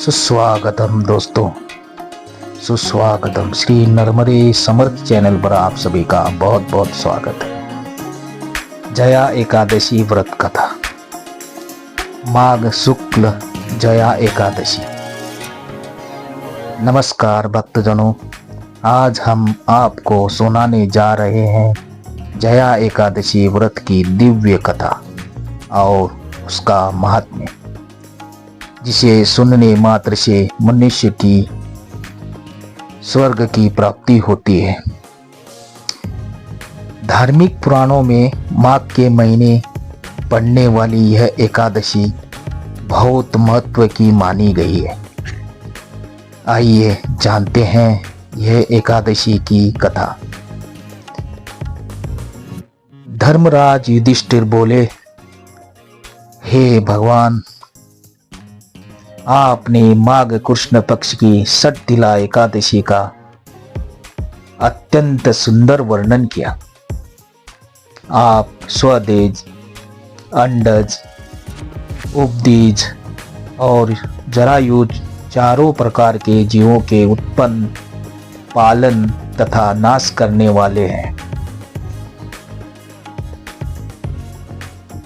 सुस्वागतम दोस्तों, सुस्वागतम। श्री नर्मदे समर्थ चैनल पर आप सभी का बहुत बहुत स्वागत है। जया एकादशी व्रत कथा, माघ शुक्ल जया एकादशी। नमस्कार भक्तजनों, आज हम आपको सुनाने जा रहे हैं जया एकादशी व्रत की दिव्य कथा और उसका महात्म्य, जिसे सुनने मात्र से मनुष्य की स्वर्ग की प्राप्ति होती है। धार्मिक पुराणों में माघ के महीने पड़ने वाली यह एकादशी बहुत महत्व की मानी गई है। आइए जानते हैं यह एकादशी की कथा। धर्मराज युधिष्ठिर बोले, हे भगवान, आपने माघ कृष्ण पक्ष की षटतिला एकादशी का अत्यंत सुंदर वर्णन किया। आप स्वदेज, अंडज, उपदीज और जरायुज चारों प्रकार के जीवों के उत्पन्न, पालन तथा नाश करने वाले हैं।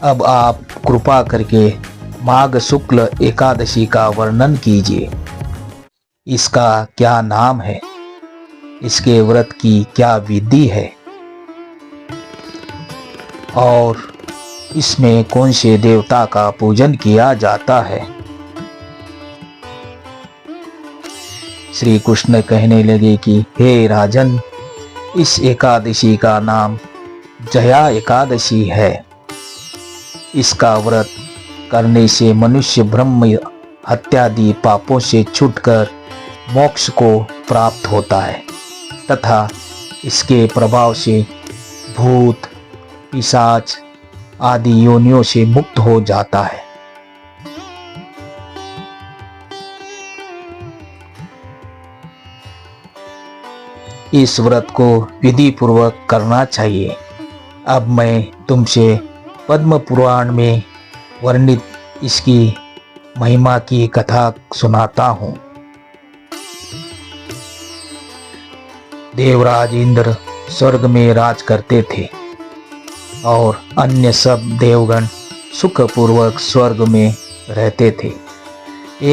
अब आप कृपा करके माघ शुक्ल एकादशी का वर्णन कीजिए। इसका क्या नाम है, इसके व्रत की क्या विधि है और इसमें कौन से देवता का पूजन किया जाता है। श्री कृष्ण कहने लगे कि हे राजन, इस एकादशी का नाम जया एकादशी है। इसका व्रत करने से मनुष्य ब्रह्म हत्यादि पापों से छूटकर मोक्ष को प्राप्त होता है तथा इसके प्रभाव से भूत, पिशाच आदि योनियों से मुक्त हो जाता है। इस व्रत को विधि पूर्वक करना चाहिए। अब मैं तुमसे पद्म पुराण में वर्णित इसकी महिमा की कथा सुनाता हूँ। देवराज इंद्र स्वर्ग में राज करते थे और अन्य सब देवगण सुखपूर्वक स्वर्ग में रहते थे।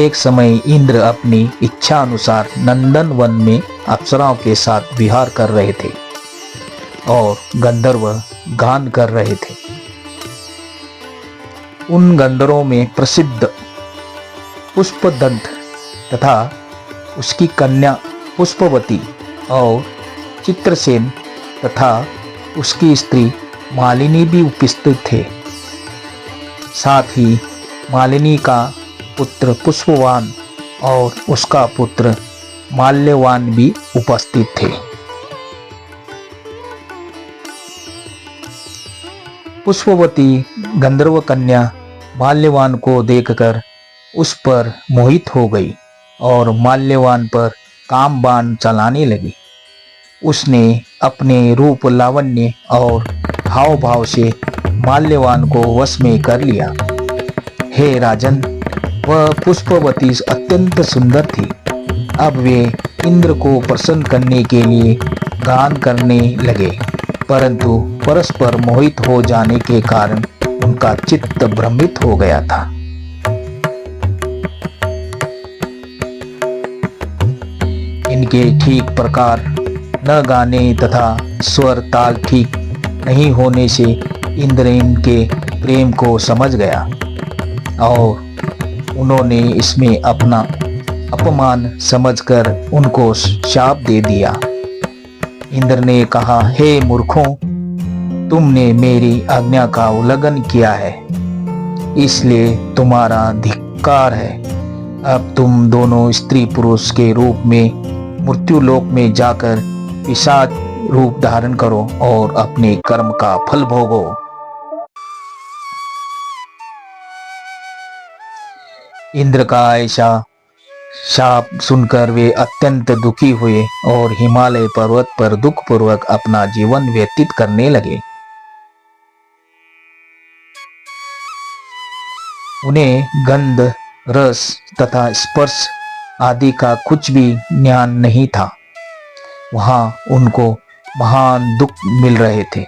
एक समय इंद्र अपनी इच्छा अनुसार नंदन वन में अप्सराओं के साथ विहार कर रहे थे और गंधर्व गान कर रहे थे। उन गंधर्वों में प्रसिद्ध पुष्पदंत तथा उसकी कन्या पुष्पवती और चित्रसेन तथा उसकी स्त्री मालिनी भी उपस्थित थे। साथ ही मालिनी का पुत्र पुष्पवान और उसका पुत्र माल्यवान भी उपस्थित थे। पुष्पवती गंधर्व कन्या माल्यवान को देखकर उस पर मोहित हो गई और माल्यवान पर काम बाण चलाने लगी। उसने अपने रूप, लावण्य और हाव भाव से माल्यवान को वश में कर लिया। हे राजन, वह पुष्पवती अत्यंत सुंदर थी। अब वे इंद्र को प्रसन्न करने के लिए गान करने लगे, परंतु परस्पर मोहित हो जाने के कारण उनका चित्त भ्रमित हो गया था। इनके ठीक प्रकार न गाने तथा स्वर ताल ठीक नहीं होने से इंद्र इनके प्रेम को समझ गया और उन्होंने इसमें अपना अपमान समझकर उनको शाप दे दिया। इंद्र ने कहा, हे मूर्खों, तुमने मेरी आज्ञा का उल्लंघन किया है, इसलिए तुम्हारा धिक्कार है। अब तुम दोनों स्त्री पुरुष के रूप में मृत्युलोक में जाकर पिशाच रूप धारण करो और अपने कर्म का फल भोगो। इंद्र का ऐसा शाप सुनकर वे अत्यंत दुखी हुए और हिमालय पर्वत पर दुखपूर्वक अपना जीवन व्यतीत करने लगे। उन्हें गंध, रस तथा स्पर्श आदि का कुछ भी ज्ञान नहीं था। वहां उनको महान दुख मिल रहे थे।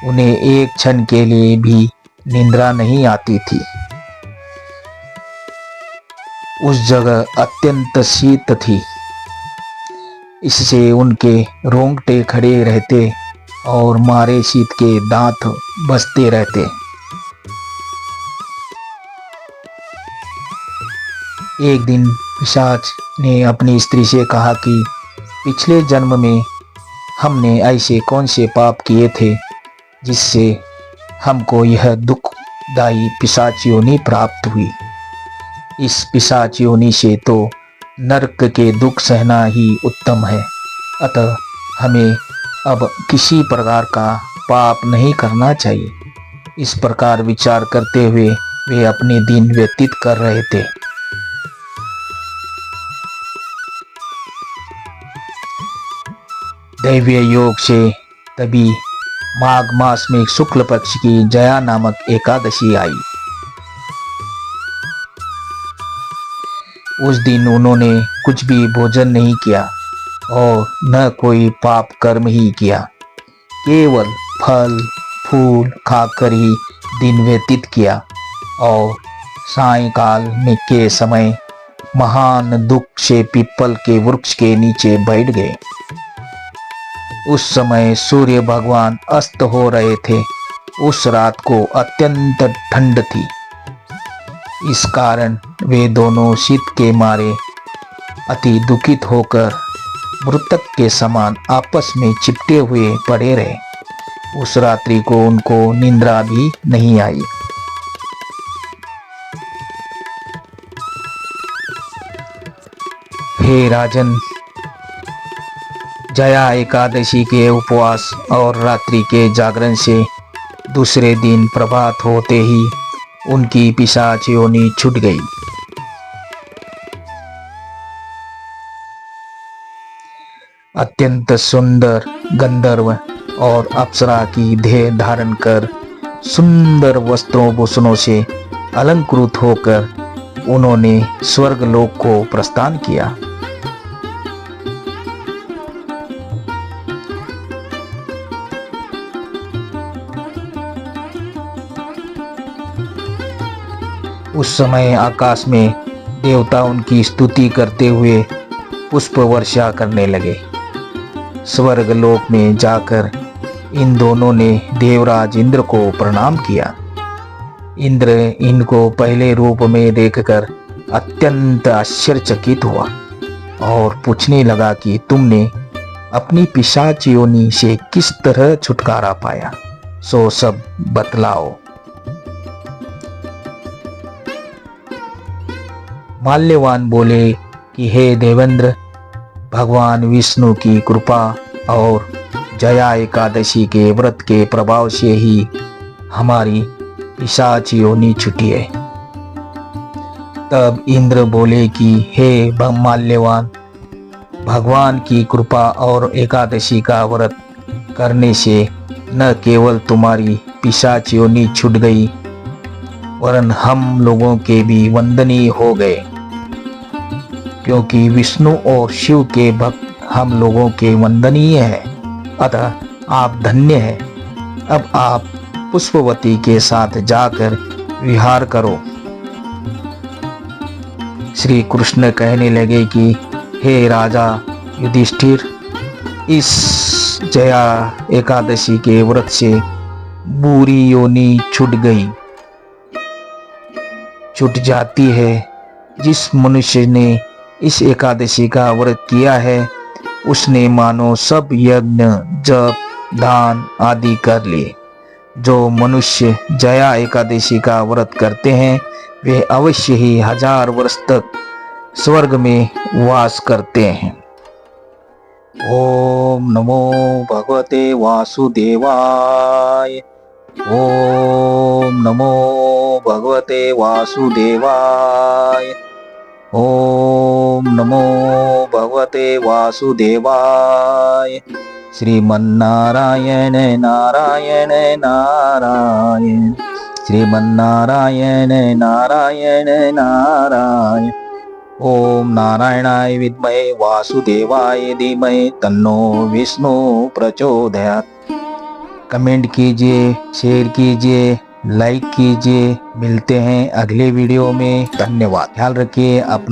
उन्हें एक क्षण के लिए भी निद्रा नहीं आती थी। उस जगह अत्यंत शीत थी, इससे उनके रोंगटे खड़े रहते और मारे शीत के दांत बजते रहते। एक दिन पिशाच ने अपनी स्त्री से कहा कि पिछले जन्म में हमने ऐसे कौन से पाप किए थे जिससे हमको यह दुखदायी पिशाच योनि प्राप्त हुई। इस पिशाच योनि से तो नरक के दुख सहना ही उत्तम है। अतः हमें अब किसी प्रकार का पाप नहीं करना चाहिए। इस प्रकार विचार करते हुए वे अपने दिन व्यतीत कर रहे थे। दैवीय योग से तभी माघ मास में शुक्ल पक्ष की जया नामक एकादशी आई। उस दिन उन्होंने कुछ भी भोजन नहीं किया और न कोई पाप कर्म ही किया। केवल फल फूल खाकर ही दिन व्यतीत किया और सायंकाल में के समय महान दुख से पीपल के वृक्ष के नीचे बैठ गए। उस समय सूर्य भगवान अस्त हो रहे थे। उस रात को अत्यंत ठंड थी। इस कारण वे दोनों शीत के मारे अति दुखित होकर मृतक के समान आपस में चिपटे हुए पड़े रहे। उस रात्रि को उनको निद्रा भी नहीं आई। हे राजन, जया एकादशी के उपवास और रात्रि के जागरण से दूसरे दिन प्रभात होते ही उनकी पिशाच योनि छूट गई। अत्यंत सुंदर गंधर्व और अप्सरा की देह धारण कर सुंदर वस्त्रों भूषणों से अलंकृत होकर उन्होंने स्वर्गलोक को प्रस्थान किया। उस समय आकाश में देवता उनकी स्तुति करते हुए पुष्प वर्षा करने लगे। स्वर्गलोक में जाकर इन दोनों ने देवराज इंद्र को प्रणाम किया। इंद्र इनको पहले रूप में देखकर अत्यंत आश्चर्यचकित हुआ और पूछने लगा कि तुमने अपनी पिशाच योनि से किस तरह छुटकारा पाया, सो सब बतलाओ। माल्यवान बोले कि हे देवेंद्र, भगवान विष्णु की कृपा और जया एकादशी के व्रत के प्रभाव से ही हमारी पिशाच योनि छूटी है। तब इंद्र बोले कि हे माल्यवान, भगवान की कृपा और एकादशी का व्रत करने से न केवल तुम्हारी पिशाच योनि छूट गई वरन हम लोगों के भी वंदनीय हो गए, क्योंकि विष्णु और शिव के भक्त हम लोगों के वंदनीय हैं। अतः आप धन्य हैं। अब आप पुष्पवती के साथ जाकर विहार करो। श्री कृष्ण कहने लगे कि हे राजा युधिष्ठिर, इस जया एकादशी के व्रत से बुरी योनि छूट जाती है। जिस मनुष्य ने इस एकादशी का व्रत किया है उसने मानो सब यज्ञ जप दान आदि कर लिए। जो मनुष्य जया एकादशी का व्रत करते हैं वे अवश्य ही 1000 वर्ष तक स्वर्ग में वास करते हैं। ओम नमो भगवते वासुदेवाय। ओम नमो भगवते वासुदेवाय। ओम नमो भगवते वासुदेवाय। श्रीमन्नारायण नारायण नारायण, श्रीमन्नारायण नारायण नारायण। ओम नारायणाय विद्महे वासुदेवाय धीमहि तन्नो विष्णु प्रचोदयात्। कमेंट कीजिए, शेयर कीजिए, लाइक कीजिए। मिलते हैं अगले वीडियो में। धन्यवाद। ख्याल रखिए अपना।